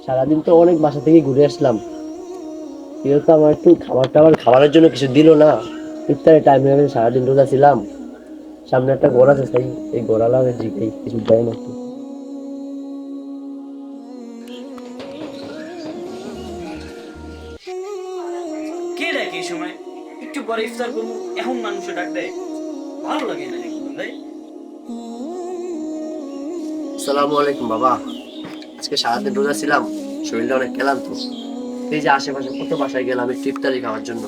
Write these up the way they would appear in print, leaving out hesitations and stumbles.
সারাদিন তো অনেক বাসা থেকে ঘুরে আসলাম। কেউ তো আমার একটু খাবার টাবার খাবারের জন্য কিছু দিল না। ইফতারের টাইম হয়ে গেছে, সারাদিন রোজা ছিলাম। সামনে একটা ঘর আছে, তাই এই ঘোরালা জিগাই কিছু দেয় নাকি। কে ডাকে এই সময়? একটু পরে ইফতার করবো, এখন মানুষে ডাক দেয়? ভালো লাগে না এগুলো, তাই? আসসালামু আলাইকুম বাবা। আজকে সারাদিন রোজা ছিলাম, শরীরটা অনেক ক্লান্ত। এই যে আশেপাশে কত বাসায় গেলাম একটু ইফতারি খাওয়ার জন্য।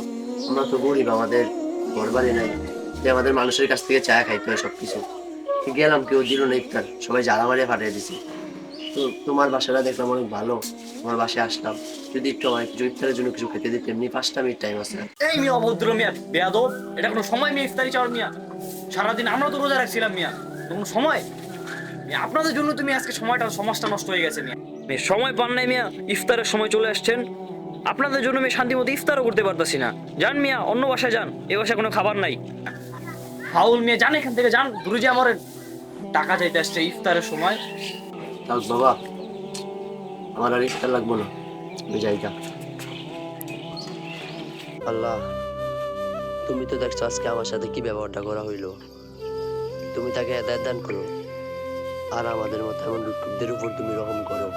আমরা তো গরিব, আমাদের ঘর বাড়ি নাই, তাই আমাদের মানুষের কাছ থেকে চা খাইতে হয় সবকিছু। গেলাম, কেউ দিল না ইফতার, সবাই জ্বালা মারিয়ে পাঠিয়ে দিছে। তো তোমার বাসাটা দেখলাম অনেক ভালো, তোমার বাসায় আসলাম। যদি একটু আমার কিছু ইফতারের জন্য কিছু খেতে দিতে, এমনি 5টা মিনিট টাইম আছে। এই মিয়া অভদ্র মিয়া, বেয়াদব! এটা কোনো সময় মিয়া ইফতারি চাওয়ার মিয়া? সারাদিন আমরা তো রোজা রাখছিলাম মিয়া, তো কোনো সময়? মিয়া, আপনাদের জন্য তুমি আজকে সমাজটা নষ্ট হয়ে গেছে মিয়া। মিয়া সময় পান নাই মিয়া, ইফতারের সময় চলে আসছেন। আপনাদের জন্য আমি শান্তি মতো ইফতারও করতে পারতাছি না। যান মিয়া, অন্য বাসায় যান, এ বাসায় কোনো খাবার নাই। ফাউল মিয়া, যান এখান থেকে, যান। গুরুজি আমার টাকা চাইতে আসছে ইফতারের সময়। তাও বাবা, আমার আর ইফতার লাগবো না, ওই জায়গা। আল্লাহ, তুমি তো দেখছো আজকে আমার সাথে কি ব্যবহারটা করা হইলো। তুমি তাকে হেদায়েত দান করো, আর আমাদের মতো এমন ভিক্ষুকদের উপর তুমি রহম করো।